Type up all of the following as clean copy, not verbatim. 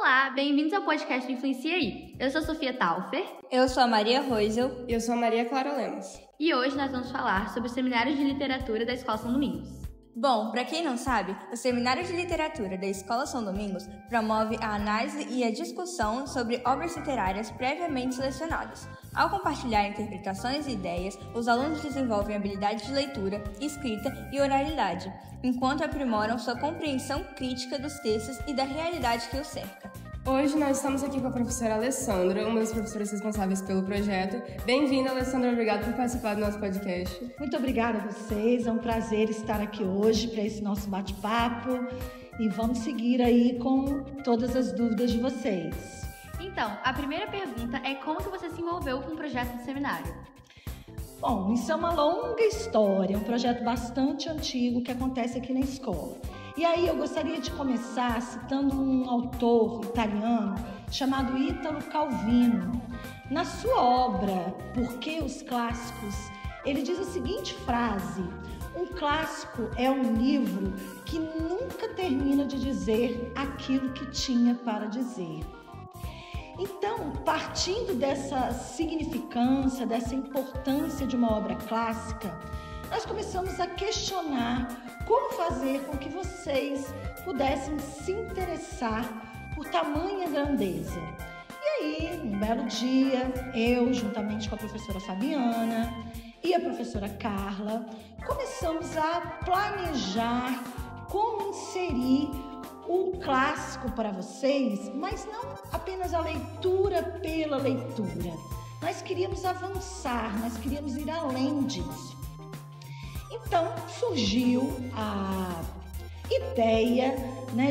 Olá, bem-vindos ao podcast Influencia Aí. Eu sou a Sofia Taufer. Eu sou a Maria Roisel. E eu sou a Maria Clara Lemos. E hoje nós vamos falar sobre os seminários de literatura da Escola São Domingos. Bom, para quem não sabe, o Seminário de Literatura da Escola São Domingos promove a análise e a discussão sobre obras literárias previamente selecionadas. Ao compartilhar interpretações e ideias, os alunos desenvolvem habilidades de leitura, escrita e oralidade, enquanto aprimoram sua compreensão crítica dos textos e da realidade que os cerca. Hoje nós estamos aqui com a professora Alessandra, uma das professoras responsáveis pelo projeto. Bem-vinda, Alessandra, obrigada por participar do nosso podcast. Muito obrigada a vocês, é um prazer estar aqui hoje para esse nosso bate-papo e vamos seguir aí com todas as dúvidas de vocês. Então, a primeira pergunta é como que você se envolveu com o projeto do seminário? Bom, isso é uma longa história, um projeto bastante antigo que acontece aqui na escola. E aí eu gostaria de começar citando um autor italiano chamado Ítalo Calvino. Na sua obra Por que os Clássicos, ele diz a seguinte frase: um clássico é um livro que nunca termina de dizer aquilo que tinha para dizer. Então, partindo dessa significância, dessa importância de uma obra clássica, nós começamos a questionar como fazer com que vocês pudessem se interessar por tamanha grandeza. E aí, um belo dia, eu, juntamente com a professora Fabiana e a professora Carla, começamos a planejar como inserir o clássico para vocês, mas não apenas a leitura pela leitura. Nós queríamos avançar, nós queríamos ir além disso. Então surgiu a ideia,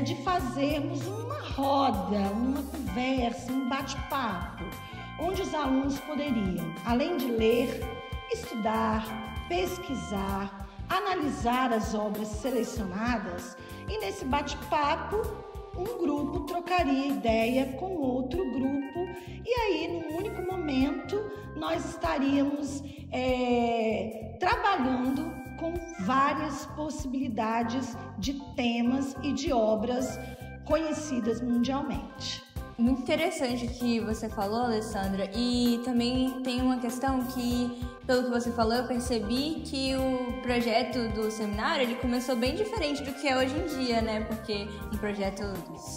de fazermos uma roda, uma conversa, um bate-papo, onde os alunos poderiam, além de ler, estudar, pesquisar, analisar as obras selecionadas, e nesse bate-papo um grupo trocaria ideia com outro grupo e aí num único momento nós estaríamos trabalhando com várias possibilidades de temas e de obras conhecidas mundialmente. Muito interessante o que você falou, Alessandra, e também tem uma questão que, pelo que você falou, eu percebi que o projeto do seminário, ele começou bem diferente do que é hoje em dia, né? Porque um projeto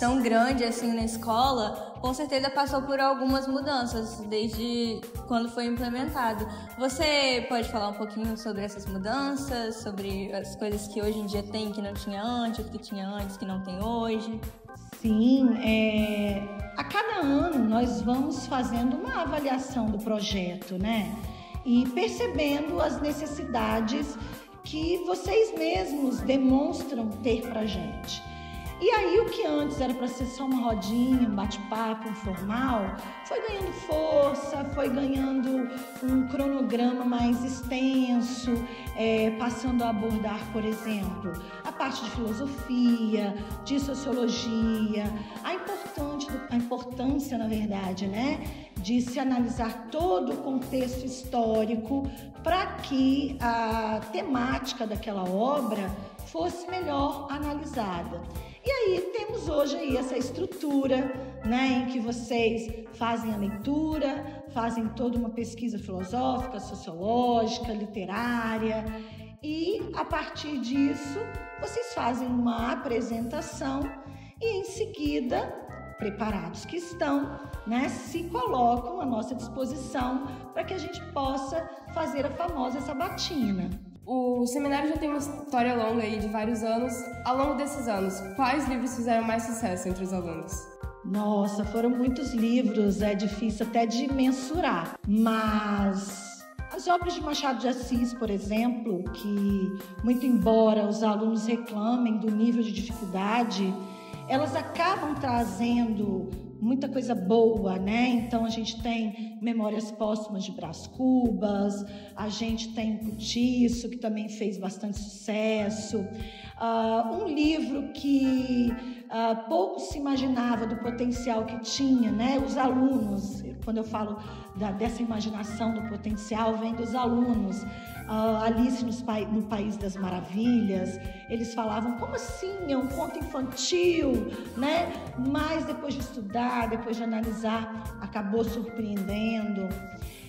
tão grande assim na escola, com certeza passou por algumas mudanças desde quando foi implementado. Você pode falar um pouquinho sobre essas mudanças, sobre as coisas que hoje em dia tem que não tinha antes, que tinha antes que não tem hoje? Sim, a cada ano nós vamos fazendo uma avaliação do projeto, e percebendo as necessidades que vocês mesmos demonstram ter para a gente. E aí o que antes era para ser só uma rodinha, um bate-papo informal, foi ganhando força, foi ganhando um cronograma mais extenso, passando a abordar, por exemplo, a parte de filosofia, de sociologia, a importância, na verdade, de se analisar todo o contexto histórico para que a temática daquela obra fosse melhor analisada. E aí temos hoje aí essa estrutura, em que vocês fazem a leitura, fazem toda uma pesquisa filosófica, sociológica, literária e a partir disso vocês fazem uma apresentação e em seguida, preparados que estão, se colocam à nossa disposição para que a gente possa fazer a famosa sabatina. O seminário já tem uma história longa aí de vários anos. Ao longo desses anos, quais livros fizeram mais sucesso entre os alunos? Nossa, foram muitos livros, é difícil até de mensurar, mas as obras de Machado de Assis, por exemplo, que muito embora os alunos reclamem do nível de dificuldade, elas acabam trazendo muita coisa boa, Então a gente tem Memórias Póstumas de Brás Cubas, a gente tem Putiço, que também fez bastante sucesso, um livro que pouco se imaginava do potencial que tinha, Os alunos, quando eu falo dessa imaginação do potencial, vem dos alunos, Alice no País das Maravilhas, eles falavam, como assim? É um conto infantil, né? Mas depois de estudar, depois de analisar, acabou surpreendendo.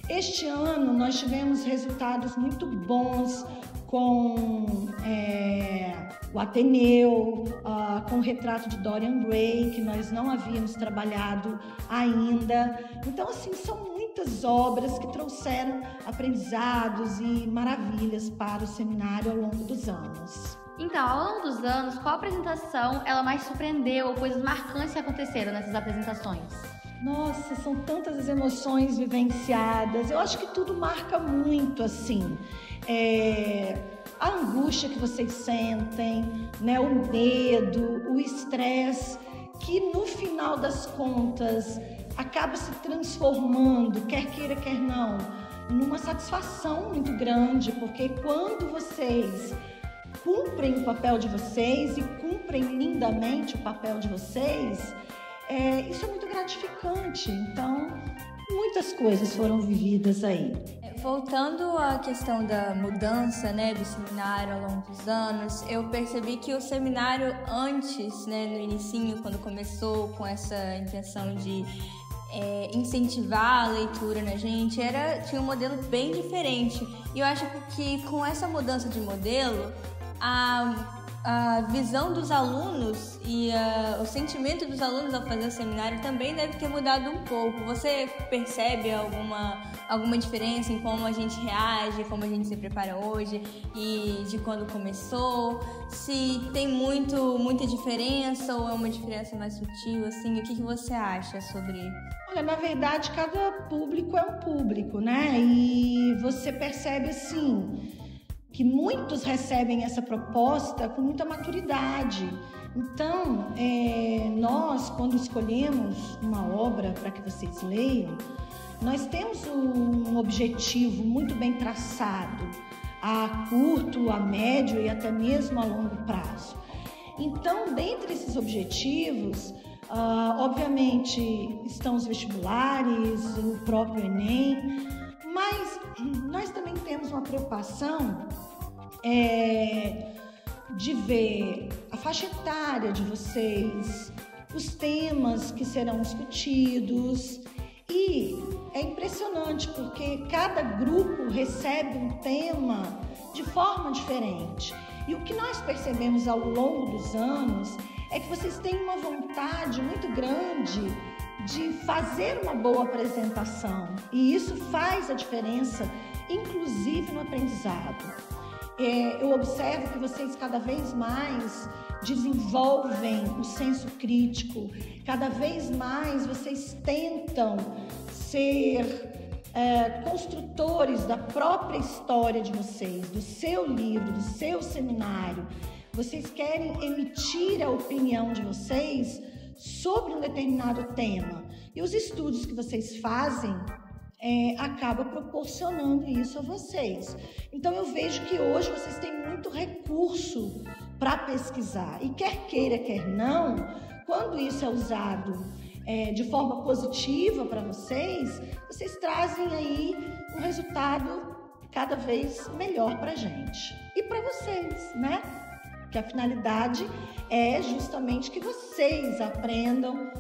Este ano nós tivemos resultados muito bons com o Ateneu, com o retrato de Dorian Gray, que nós não havíamos trabalhado ainda. Então, assim, são muitas obras que trouxeram aprendizados e maravilhas para o seminário ao longo dos anos. Então, ao longo dos anos, qual apresentação ela mais surpreendeu ou coisas marcantes que aconteceram nessas apresentações? Nossa, são tantas as emoções vivenciadas. Eu acho que tudo marca muito, assim. A angústia que vocês sentem, né? O medo, o estresse, que no final das contas acaba se transformando, quer queira, quer não, numa satisfação muito grande, porque quando vocês cumprem o papel de vocês e cumprem lindamente o papel de vocês, isso é muito gratificante. Então, muitas coisas foram vividas aí. Voltando à questão da mudança, né, do seminário ao longo dos anos, eu percebi que o seminário antes, né, no inicinho, quando começou com essa intenção de incentivar a leitura na gente, tinha um modelo bem diferente. E eu acho que com essa mudança de modelo, a visão dos alunos e o sentimento dos alunos ao fazer o seminário também deve ter mudado um pouco. Você percebe alguma diferença em como a gente reage, como a gente se prepara hoje e de quando começou? Se tem muita diferença ou é uma diferença mais sutil, assim, o que você acha sobre... Olha, na verdade, cada público é um público, né? E você percebe, assim, que muitos recebem essa proposta com muita maturidade. Então, nós, quando escolhemos uma obra para que vocês leiam, nós temos um objetivo muito bem traçado, a curto, a médio e até mesmo a longo prazo. Então, dentre esses objetivos, obviamente, estão os vestibulares, o próprio Enem, mas nós também temos uma preocupação de ver a faixa etária de vocês, os temas que serão discutidos. E é impressionante porque cada grupo recebe um tema de forma diferente. E o que nós percebemos ao longo dos anos é que vocês têm uma vontade muito grande de fazer uma boa apresentação. E isso faz a diferença, inclusive no aprendizado. Eu observo que vocês cada vez mais desenvolvem o senso crítico, cada vez mais vocês tentam ser construtores da própria história de vocês, do seu livro, do seu seminário. Vocês querem emitir a opinião de vocês sobre um determinado tema. E os estudos que vocês fazem acabam proporcionando isso a vocês. Então eu vejo que hoje vocês têm muito recurso para pesquisar. E quer queira, quer não, quando isso é usado de forma positiva para vocês, vocês trazem aí um resultado cada vez melhor para a gente. E para vocês, né? Que a finalidade é justamente que vocês aprendam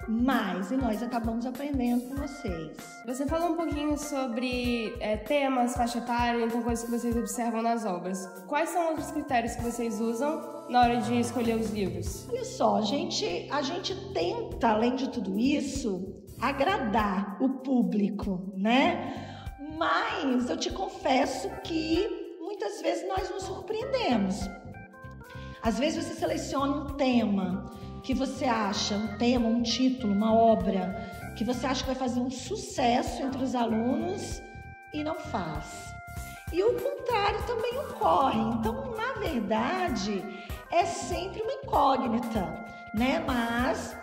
mais, e nós acabamos aprendendo com vocês. Você falou um pouquinho sobre temas, faixa etária, então coisas que vocês observam nas obras. Quais são outros critérios que vocês usam na hora de escolher os livros? Olha só, a gente tenta, além de tudo isso, agradar o público, né? Mas eu te confesso que muitas vezes nós nos surpreendemos. Às vezes você seleciona um tema que você acha, um tema, um título, uma obra, que você acha que vai fazer um sucesso entre os alunos e não faz. E o contrário também ocorre. Então, na verdade, é sempre uma incógnita, né? Mas,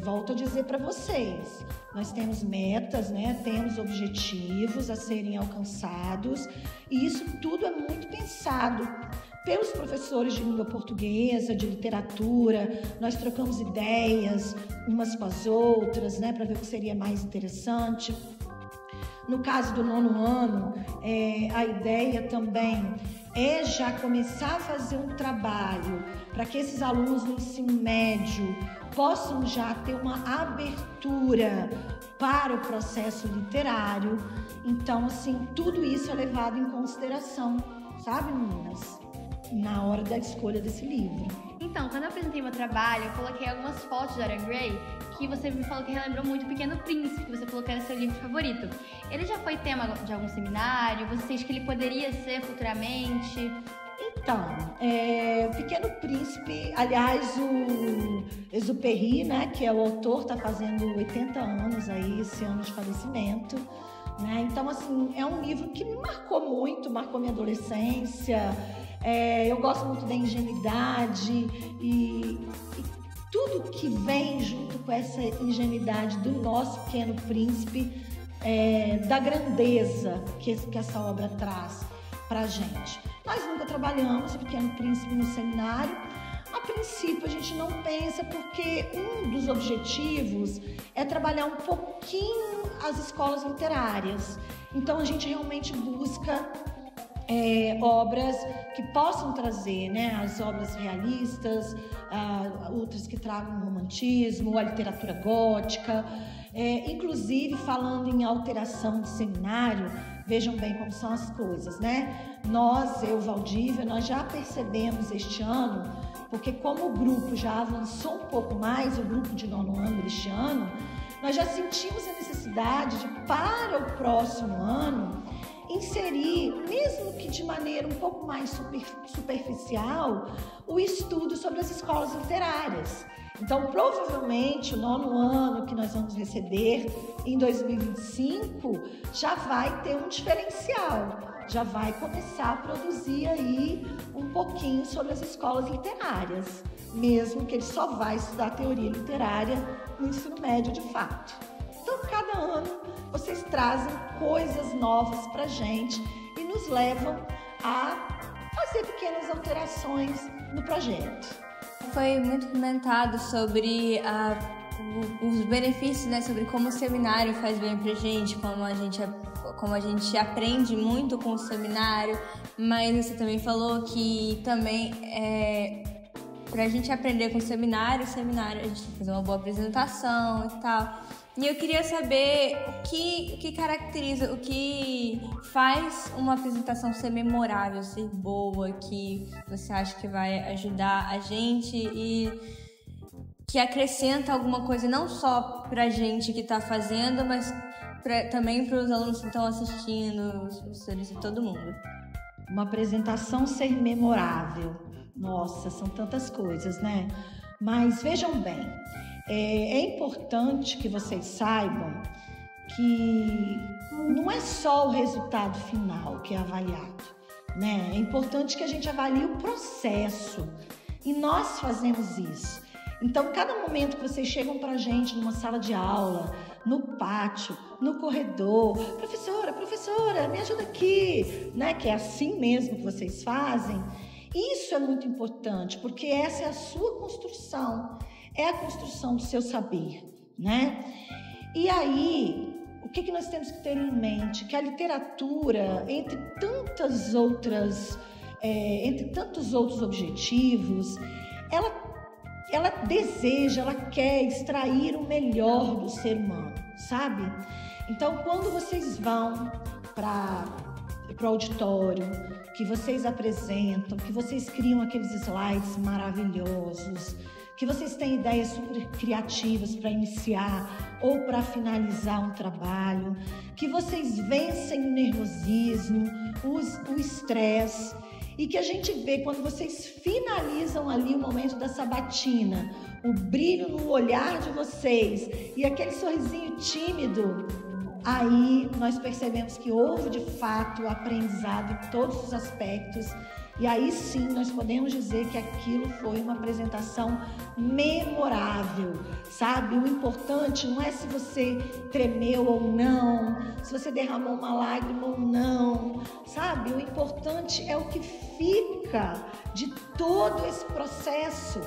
volto a dizer para vocês, nós temos metas, né? Temos objetivos a serem alcançados e isso tudo é muito pensado pelos professores de língua portuguesa, de literatura. Nós trocamos ideias umas com as outras, né, para ver o que seria mais interessante. No caso do 9º ano, a ideia também é já começar a fazer um trabalho para que esses alunos no ensino médio possam já ter uma abertura para o processo literário. Então, assim, tudo isso é levado em consideração, sabe, meninas? Na hora da escolha desse livro. Então, quando eu apresentei meu trabalho, eu coloquei algumas fotos de Dorian Gray que você me falou que relembrou muito O Pequeno Príncipe, que você falou que era seu livro favorito. Ele já foi tema de algum seminário? Você acha que ele poderia ser futuramente? Então, O Pequeno Príncipe, aliás, o Exupéry, né, que é o autor, está fazendo 80 anos aí, esse ano de falecimento, né? Então, assim, é um livro que me marcou muito, marcou minha adolescência. Eu gosto muito da ingenuidade e tudo que vem junto com essa ingenuidade do nosso Pequeno Príncipe, da grandeza que essa obra traz pra gente. Nós nunca trabalhamos o Pequeno Príncipe no seminário. A princípio a gente não pensa, porque um dos objetivos é trabalhar um pouquinho as escolas literárias. Então a gente realmente busca obras que possam trazer, né, as obras realistas, outras que tragam o romantismo, a literatura gótica. Inclusive, falando em alteração de seminário, vejam bem como são as coisas, né? Valdívia, nós já percebemos este ano, porque como o grupo já avançou um pouco mais, o grupo de 9º ano deste ano, nós já sentimos a necessidade de, para o próximo ano, inserir, mesmo que de maneira um pouco mais superficial, o estudo sobre as escolas literárias. Então, provavelmente, o 9º ano que nós vamos receber em 2025 já vai ter um diferencial, já vai começar a produzir aí um pouquinho sobre as escolas literárias, mesmo que ele só vai estudar teoria literária no ensino médio de fato. Então, cada ano vocês trazem coisas novas pra gente e nos levam a fazer pequenas alterações no projeto. Foi muito comentado sobre os benefícios, né, sobre como o seminário faz bem pra gente, como a gente aprende muito com o seminário, mas você também falou que também pra gente aprender com o seminário, a gente tem que fazer uma boa apresentação e tal. E eu queria saber o que caracteriza, o que faz uma apresentação ser memorável, ser boa, que você acha que vai ajudar a gente e que acrescenta alguma coisa não só pra gente que tá fazendo, mas também para os alunos que estão assistindo, os professores e todo mundo. Uma apresentação ser memorável. Nossa, são tantas coisas, né? Mas vejam bem, é importante que vocês saibam que não é só o resultado final que é avaliado, né? É importante que a gente avalie o processo e nós fazemos isso. Então, cada momento que vocês chegam pra gente numa sala de aula, no pátio, no corredor, professora, me ajuda aqui, né? Que é assim mesmo que vocês fazem. Isso é muito importante, porque essa é a sua construção, é a construção do seu saber, né? E aí, o que nós temos que ter em mente? Que a literatura, entre tantos outros objetivos, ela deseja, ela quer extrair o melhor do ser humano, sabe? Então, quando vocês vão para o auditório, que vocês apresentam, que vocês criam aqueles slides maravilhosos, que vocês têm ideias super criativas para iniciar ou para finalizar um trabalho, que vocês vencem o nervosismo, o estresse, e que a gente vê quando vocês finalizam ali o momento da sabatina, o brilho no olhar de vocês e aquele sorrisinho tímido, aí nós percebemos que houve de fato o aprendizado em todos os aspectos. E aí sim nós podemos dizer que aquilo foi uma apresentação memorável, sabe? O importante não é se você tremeu ou não, se você derramou uma lágrima ou não, sabe? O importante é o que fica de todo esse processo.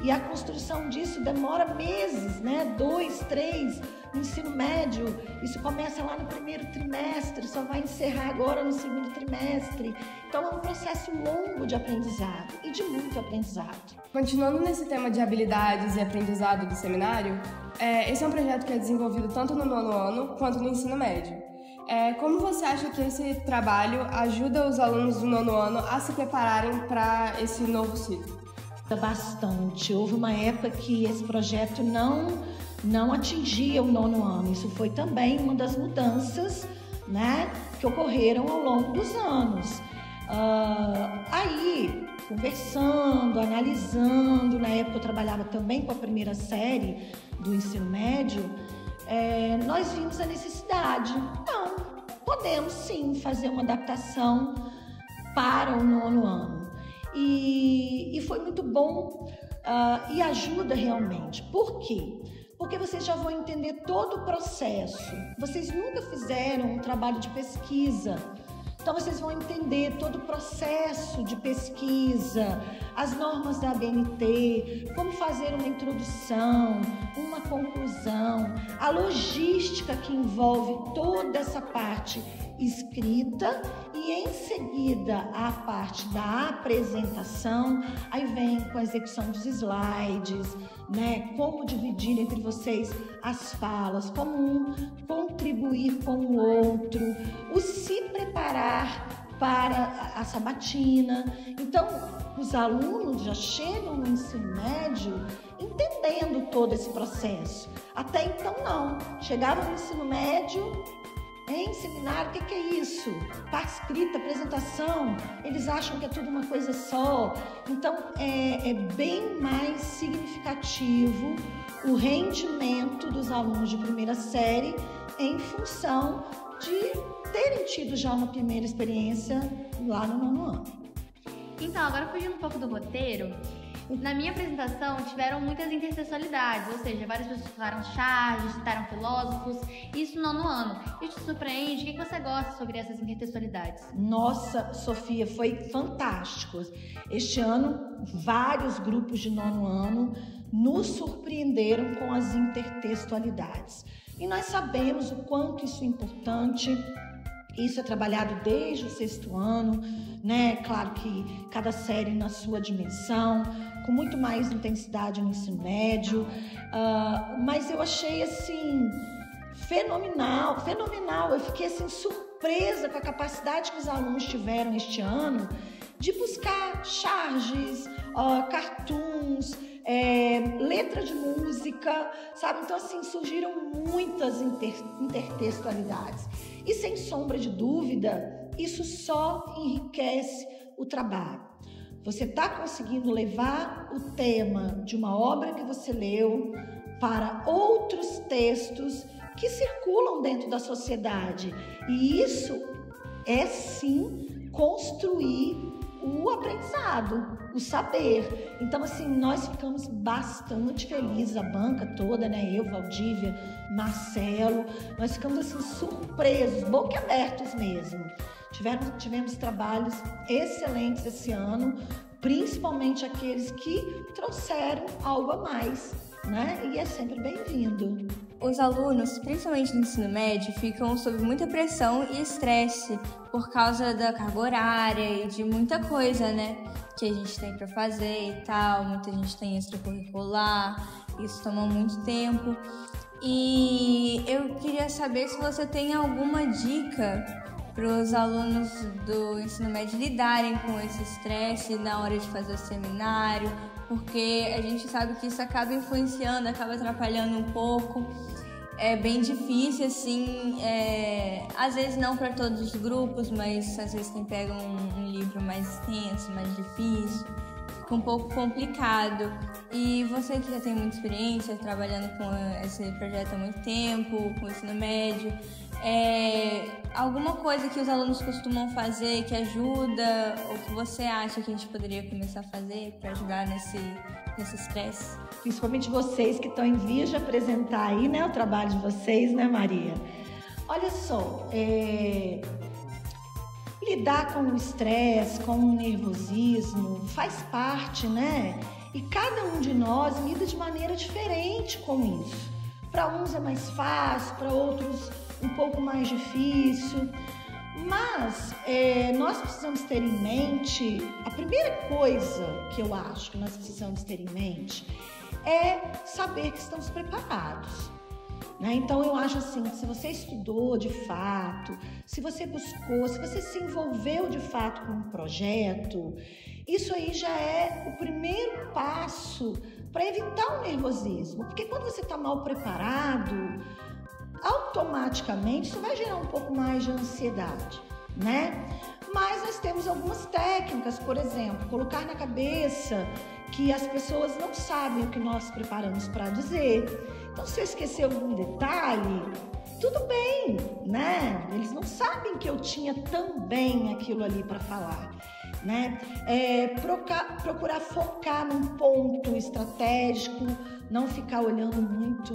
E a construção disso demora meses, né? 2, 3, no ensino médio. Isso começa lá no primeiro trimestre, só vai encerrar agora no segundo trimestre. Então, é um processo longo de aprendizado e de muito aprendizado. Continuando nesse tema de habilidades e aprendizado do seminário, esse é um projeto que é desenvolvido tanto no 9º ano quanto no ensino médio. Como você acha que esse trabalho ajuda os alunos do 9º ano a se prepararem para esse novo ciclo? Bastante. Houve uma época que esse projeto não atingia o 9º ano. Isso foi também uma das mudanças, né, que ocorreram ao longo dos anos. Aí, conversando, analisando, na época eu trabalhava também com a primeira série do ensino médio, nós vimos a necessidade. Então, podemos sim fazer uma adaptação para o 9º ano. E foi muito bom e ajuda realmente. Por quê? Porque vocês já vão entender todo o processo. Vocês nunca fizeram um trabalho de pesquisa. Então, vocês vão entender todo o processo de pesquisa, as normas da ABNT, como fazer uma introdução, uma conclusão, a logística que envolve toda essa parte escrita e, em seguida, a parte da apresentação. Aí vem com a execução dos slides, né? Como dividir entre vocês as falas, como um contribuir com o outro, o se preparar para a sabatina. Então, os alunos já chegam no ensino médio entendendo todo esse processo. Até então, não. Chegavam no ensino médio, em seminário, o que é isso? Parte escrita, apresentação, eles acham que é tudo uma coisa só. Então, é bem mais significativo o rendimento dos alunos de primeira série em função de terem tido já uma primeira experiência lá no 9º ano. Então, agora fugindo um pouco do roteiro, na minha apresentação tiveram muitas intertextualidades, ou seja, várias pessoas citaram charges, citaram filósofos, isso no 9º ano. Isso te surpreende? O que você gosta sobre essas intertextualidades? Nossa, Sofia, foi fantástico. Este ano, vários grupos de 9º ano nos surpreenderam com as intertextualidades. E nós sabemos o quanto isso é importante. Isso é trabalhado desde o 6º ano, né? Claro que cada série na sua dimensão, com muito mais intensidade no ensino médio, mas eu achei assim fenomenal. Eu fiquei assim surpresa com a capacidade que os alunos tiveram este ano de buscar charges, cartoons, letra de música, sabe? Então assim surgiram muitas intertextualidades. E sem sombra de dúvida, isso só enriquece o trabalho. Você está conseguindo levar o tema de uma obra que você leu para outros textos que circulam dentro da sociedade. E isso é sim construir o aprendizado, o saber. Então, assim, nós ficamos bastante felizes, a banca toda, né? Eu, Valdívia, Marcelo, nós ficamos assim surpresos, boquiabertos mesmo. Tivemos trabalhos excelentes esse ano, principalmente aqueles que trouxeram algo a mais, né? E é sempre bem-vindo. Os alunos, principalmente no ensino médio, ficam sob muita pressão e estresse por causa da carga horária e de muita coisa, né? Que a gente tem para fazer e tal. Muita gente tem extracurricular, isso toma muito tempo. E eu queria saber se você tem alguma dica para os alunos do ensino médio lidarem com esse estresse na hora de fazer o seminário, porque a gente sabe que isso acaba influenciando, acaba atrapalhando um pouco. É bem difícil, assim, às vezes não para todos os grupos, mas às vezes quem pega um livro mais extenso, mais difícil, fica um pouco complicado. E você que já tem muita experiência trabalhando com esse projeto há muito tempo, com o ensino médio, alguma coisa que os alunos costumam fazer que ajuda, ou que você acha que a gente poderia começar a fazer para ajudar nesse estresse? Principalmente vocês que estão em vias de apresentar aí, né, o trabalho de vocês, né, Maria? Olha só, lidar com o estresse, com o nervosismo, faz parte, né? E cada um de nós lida de maneira diferente com isso. Para uns é mais fácil, para outros um pouco mais difícil. Mas nós precisamos ter em mente, a primeira coisa que eu acho que nós precisamos ter em mente é saber que estamos preparados. Né? Então eu acho assim, que se você estudou de fato, se você buscou, se você se envolveu de fato com um projeto, isso aí já é o primeiro passo para evitar o nervosismo. Porque quando você está mal preparado, automaticamente isso vai gerar um pouco mais de ansiedade, né? Mas nós temos algumas técnicas, por exemplo, colocar na cabeça que as pessoas não sabem o que nós preparamos para dizer. Então, se eu esquecer algum detalhe, tudo bem, né? Eles não sabem que eu tinha também aquilo ali para falar, né? Procurar focar num ponto estratégico, não ficar olhando muito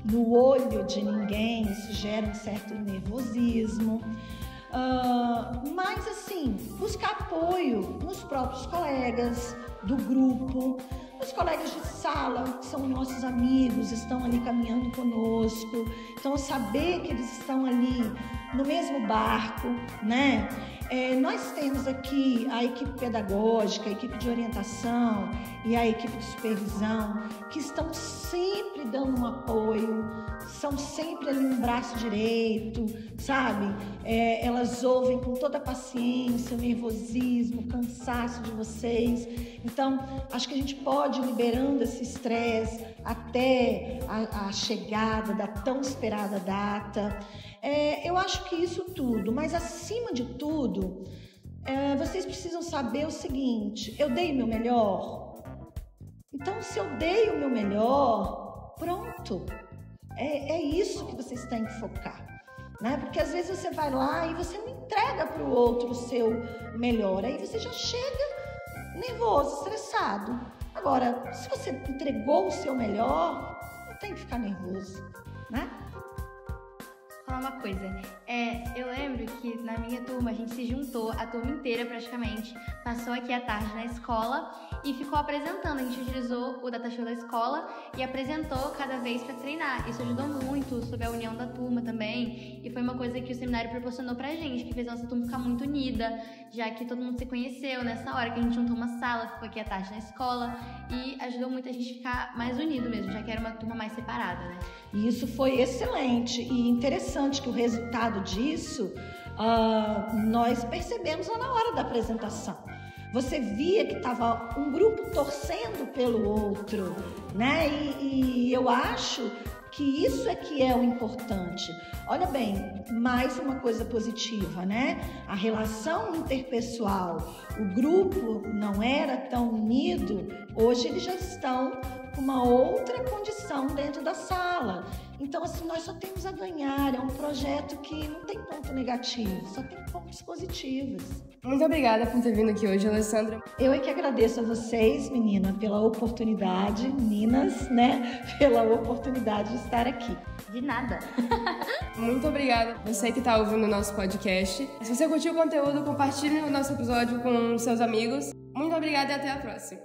no olho de ninguém, isso gera um certo nervosismo. Mas assim, buscar apoio nos próprios colegas do grupo, nos colegas de sala, que são nossos amigos, estão ali caminhando conosco. Então, saber que eles estão ali no mesmo barco, né? Nós temos aqui a equipe pedagógica, a equipe de orientação e a equipe de supervisão, que estão sempre dando um apoio, são sempre ali um braço direito, sabe? Elas ouvem com toda a paciência, o nervosismo, o cansaço de vocês. Então, acho que a gente pode ir liberando esse estresse até a chegada da tão esperada data. Eu acho que isso tudo, mas acima de tudo, vocês precisam saber o seguinte: eu dei o meu melhor? Então, se eu dei o meu melhor, pronto. É isso que vocês têm que focar, né? Porque às vezes você vai lá e você não entrega para o outro o seu melhor, aí você já chega nervoso, estressado. Agora, se você entregou o seu melhor, não tem que ficar nervoso, né? Falar uma coisa, eu lembro que na minha turma a gente se juntou, a turma inteira praticamente, passou aqui à tarde na escola e ficou apresentando. A gente utilizou o data show da escola e apresentou cada vez para treinar. Isso ajudou muito sobre a união da turma também, e foi uma coisa que o seminário proporcionou pra gente, que fez a nossa turma ficar muito unida, já que todo mundo se conheceu nessa hora que a gente juntou uma sala, ficou aqui à tarde na escola, e ajudou muito a gente ficar mais unido mesmo, já que era uma turma mais separada, né? E isso foi excelente e interessante, que o resultado disso nós percebemos lá na hora da apresentação. Você via que estava um grupo torcendo pelo outro, né? E eu acho que isso é que é o importante. Olha bem, mais uma coisa positiva, né? A relação interpessoal, o grupo não era tão unido, hoje eles já estão com uma outra condição dentro da sala. Então, assim, nós só temos a ganhar. É um projeto que não tem ponto negativo, só tem pontos positivos. Muito obrigada por ter vindo aqui hoje, Alessandra. Eu é que agradeço a vocês, menina, pela oportunidade, meninas, né? Pela oportunidade de estar aqui. De nada. Muito obrigada você que está ouvindo o nosso podcast. Se você curtiu o conteúdo, compartilhe o nosso episódio com seus amigos. Muito obrigada e até a próxima.